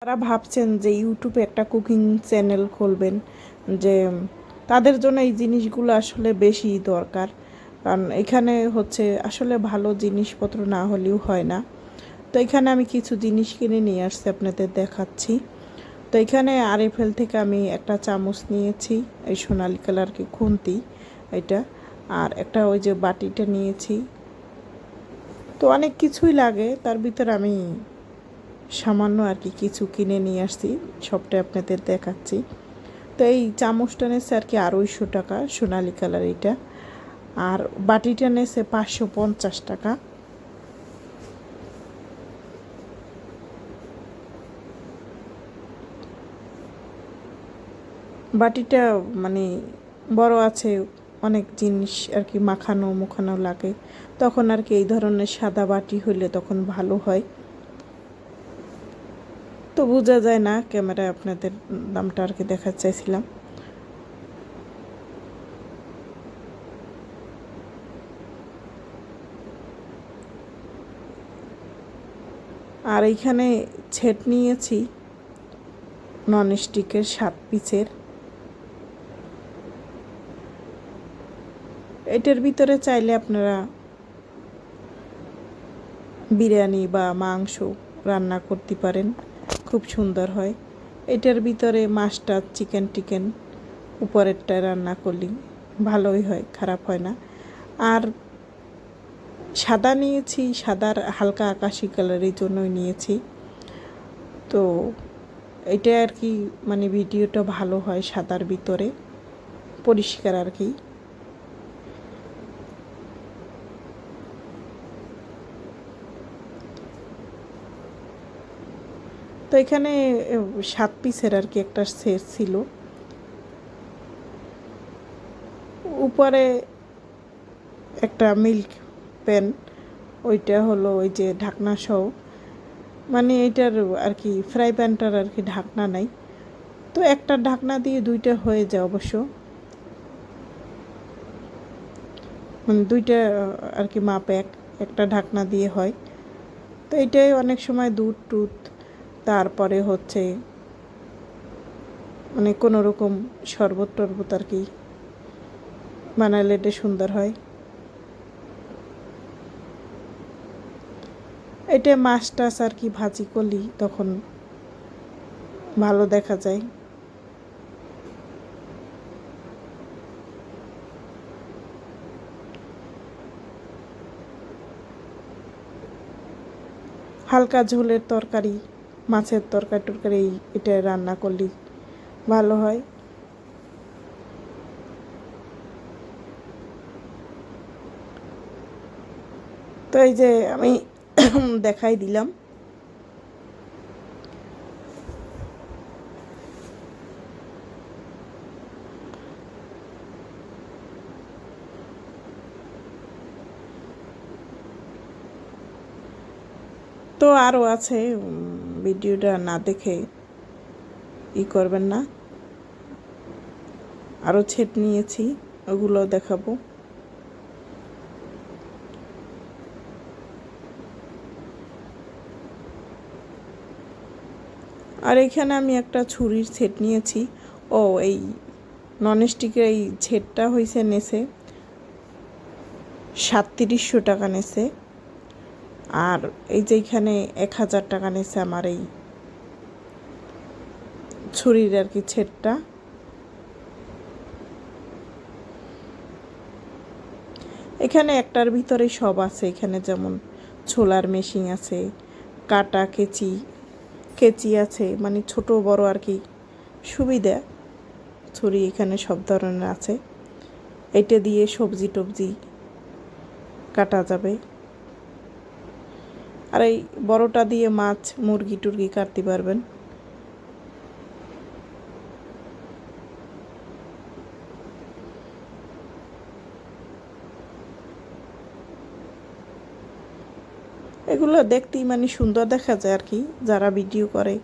তারা ভাবছেন যে ইউটিউবে একটা কুকিং চ্যানেল খুলবেন, যে তাদের জন্য এই জিনিসগুলো আসলে বেশি দরকার। কারণ এখানে হচ্ছে আসলে ভালো জিনিসপত্র না হলেও হয় না। তো এখানে আমি কিছু জিনিস কিনে নিয়ে আসছি, আপনাদের দেখাচ্ছি। তো এখানে আরএফএল থেকে আমি একটা চামচ নিয়েছি, এই সোনালি কালার কি খুন্তি এটা, আর একটা ওই যে বাটিটা নিয়েছি। তো অনেক কিছুই লাগে, তার ভিতরে আমি সামান্য আর কি কিছু কিনে নিয়ে আসছি, সবটাই আপনাদের দেখাচ্ছি। তো এই চামচটা নেছে আর কি 250 টাকা, সোনালি কালার এটা। আর বাটিটা নেছে 550 টাকা। বাটিটা মানে বড় আছে, অনেক জিনিস আর কি মাখানো মুখানো লাগে, তখন আর কি এই ধরনের সাদা বাটি হলে তখন ভালো হয়। তো বোঝা যায় না ক্যামেরায়, আপনাদের দামটা আর কি দেখাতে চাইছিলাম। আর এইখানে ছেট নিয়েছি ননস্টিকের 7 পিসের। এটার ভিতরে চাইলে আপনারা বিরিয়ানি বা মাংস রান্না করতে পারেন, খুব সুন্দর হয়। এটার ভিতরে মাছটা চিকেন টিকেন উপরেরটা রান্না করলে ভালোই হয়, খারাপ হয় না। আর সাদা নিয়েছি, সাদার হালকা আকাশি কালারের জন্যই নিয়েছি। তো এটা আর কি মানে ভিডিওটা ভালো হয় সাদার ভিতরে, পরিষ্কার আর কি। তো এখানে 7 পিসের আর কি একটা সেট ছিল। উপরে একটা মিল্ক প্যান, ওইটা হলো ওই যে ঢাকনা সহ, মানে এটার আর কি ফ্রাই প্যানটার আর কি ঢাকনা নাই। তো একটা ঢাকনা দিয়ে দুইটা হয়ে যায় অবশ্য, মানে দুইটা আর কি মাপ একটা ঢাকনা দিয়ে হয়। তো এটাই অনেক সময় দুধ টুধ, তারপরে হচ্ছে মানে কোনো রকম শরবত টরবত আর কি বানালে এটা সুন্দর হয়। এটা মাছ টাছ আর কি ভাজি করলি তখন ভালো দেখা যায়। হালকা ঝোলের তরকারি, মাছের তরকারি টরকারি এটা রান্না করলে ভালো হয়। তো এই যে আমি দেখাই দিলাম। তো আরও আছে, ভিডিওটা না দেখে করবেন না। আরও ছেট নিয়েছি, ওগুলো দেখাবো। আর এখানে আমি একটা ছুরির সেট নিয়েছি। ও এই ননস্টিকের এই ছেটটা হয়েছে নেছে 3700 টাকা নেছে। আর এই যে এখানে 1000 টাকা নেছে আমার এই ছুরির আর কি ছেটটা। এখানে একটার ভিতরে সব আছে, এখানে যেমন ছোলার মেশিন আছে, কাটা কেচি কেচি আছে, মানে ছোট বড় আর কি সুবিধা। ছুরি এখানে সব ধরনের আছে, এটা দিয়ে সবজি টবজি কাটা যাবে। আর এই বড়টা দিয়ে মাছ মুরগি টুরগি কাটতে পারবেন। এগুলো দেখতেই মানে সুন্দর দেখা যায় আর কি, যারা ভিডিও করে।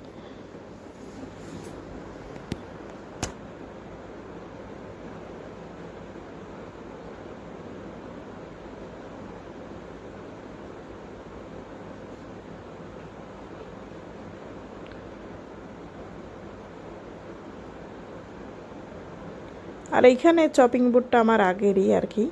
আর এইখানে চপিং বোর্ডটা আমার আগেরই আর কি।